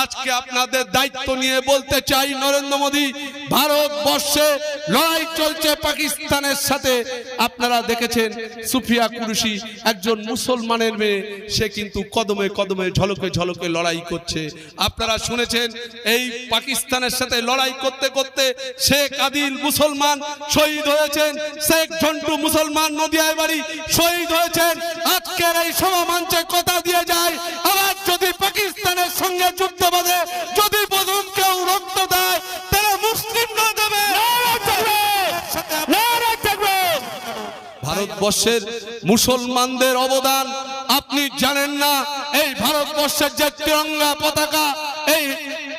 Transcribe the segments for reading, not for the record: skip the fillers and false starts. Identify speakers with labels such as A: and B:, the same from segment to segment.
A: আজকে আপনাদের দায়িত্ব নিয়ে বলতে চাই, নরেন্দ্র মোদী, ভারতবর্ষে লড়াই চলছে পাকিস্তানের সাথে। আপনারা দেখেছেন সুফিয়া কুরেশি একজন মুসলমানের মেয়ে, সে কিন্তু কদমে কদমে ঝলকে ঝলকে লড়াই করছে। আপনারা শুনেছেন এই পাকিস্তানের সাথে লড়াই করতে করতে শেখ আদিল মুসলমান শহীদ হয়েছেন, শেখ ঝন্টু মুসলমান নদিয়ায় বাড়ি শহীদ হয়েছেন। আজকের এই সভা মঞ্চে কথা দিয়ে যায়, আবার যদি পাকিস্তানের সঙ্গে যুদ্ধ বাঁধে, যদি প্রথম কেউ রক্ত দেয় তারা মুসলিমরা দেবে। ভারতবর্ষের মুসলমানদের অবদান আপনি জানেন না। এই ভারতবর্ষের যে তিরঙ্গা পতাকা, এই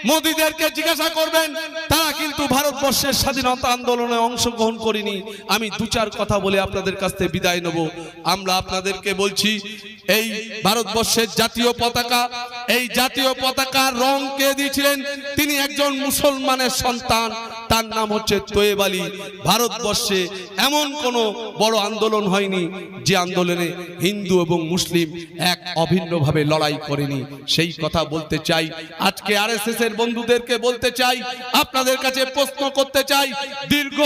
A: মোদীদেরকে জিজ্ঞাসা করবেন, তারা কিন্তু ভারতবর্ষের স্বাধীনতা আন্দোলনে অংশগ্রহণ করেনি। আমি দু চার কথা বলে আপনাদের কাছ থেকে বিদায় নেব। আমরা আপনাদেরকে বলছি, এই ভারতবর্ষের জাতীয় পতাকা, এই জাতীয় পতাকার রং কে দিয়েছিলেন? তিনি একজন মুসলমানের সন্তান, তার নাম হচ্ছে তৈয়ব আলী। ভারতবর্ষে এমন কোনো বড় আন্দোলন হয়নি যে আন্দোলনে হিন্দু এবং মুসলিম এক অভিন্নভাবে লড়াই করেনি। সেই কথা বলতে চাই। আজকে আরএসএস এর বন্ধুদেরকে বলতে চাই, আপনাদের কাছে প্রশ্ন করতে চাই, দীর্ঘ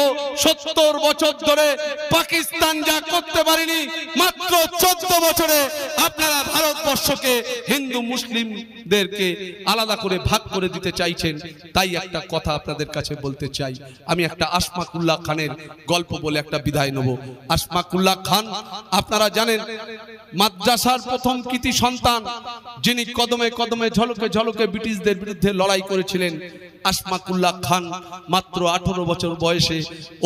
A: 70 বছর ধরে পাকিস্তান যা করতে পারেনি, মাত্র 14 বছরে আপনারা ভারতবর্ষকে হিন্দু মুসলিমদেরকে আলাদা করে ভাগ করে দিতে চাইছেন। তাই একটা কথা আপনাদের কাছে বলতে চাই। আমি একটা আশফাক উল্লাহ খানের গল্প বলে একটা বিদায় নেব। আশফাক উল্লাহ খান আপনারা জানেন মাদ্রাসার প্রথম কৃতি সন্তান, যিনি কদমে কদমে ঝলকে ঝলকে ব্রিটিশদের বিরুদ্ধে লড়াই করেছিলেন। আশফাক উল্লাহ খান মাত্র 18 বছর বয়সে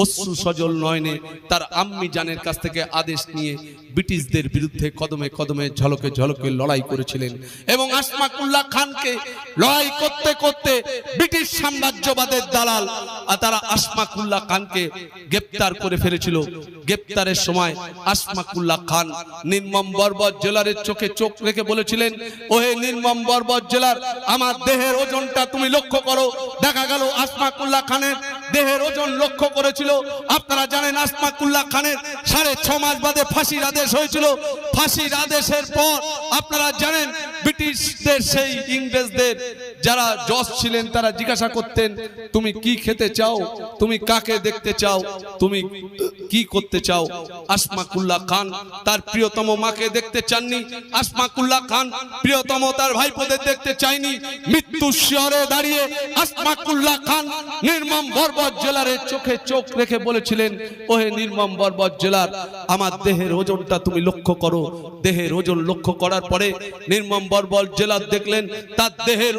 A: অশ্রু সজল নয়নে তার আম্মি জানের কাছ থেকে আদেশ নিয়ে ব্রিটিশদের বিরুদ্ধে কদমে কদমে ঝলকে ঝলকে লড়াই করেছিলেন। এবং আশফাক উল্লাহ খানকে লড়াই করতে করতে ব্রিটিশ সাম্রাজ্যবাদের দালাল তারা আশফাক উল্লাহ খানকে গ্রেফতার করে ফেলেছিল। গ্রেফতারের সময় আশফাক উল্লাহ খান নির্মম বর্বর জেলারের চোখে চোখ রেখে বলেছিলেন, ওহে নির্মম বর্বর জেলার, আমার দেহের ওজনটা তুমি লক্ষ্য করো। দেখা গেল আশফাক উল্লাহ খানের দেহের ওজন লক্ষ্য করেছিল। আপনারা জানেন আশফাক উল্লাহ খানের 6.5 মাস বাদে ফাঁসির আদেশ হয়েছিল। ফাঁসির আদেশের পর আপনারা জানেন ব্রিটিশদের, সেই ইংরেজদের যারা জজ ছিলেন, তারা জিজ্ঞাসা করতেন, তুমি কি খেতে চাও, তুমি কাকে দেখতে চাও, তুমি কি করতে চাও? আশফাক উল্লাহ খান তার প্রিয়তম মাকে দেখতে চাননি। আশফাক উল্লাহ খান প্রিয়তম তার ভাইপোদের দেখতে চাইনি। মৃত্যুর শিয়রে দাঁড়িয়ে আশফাক উল্লাহ খান নির্মম বর্বর জেলারের চোখে চোখ রেখে বলেছিলেন, ওহে নির্মম বর্বর জেলার, আমার দেহের ওজনটা তুমি লক্ষ্য করো। দেহের ওজন লক্ষ্য করার পরে নির্মম বর্বর জেলার দেখলেন তার দেহের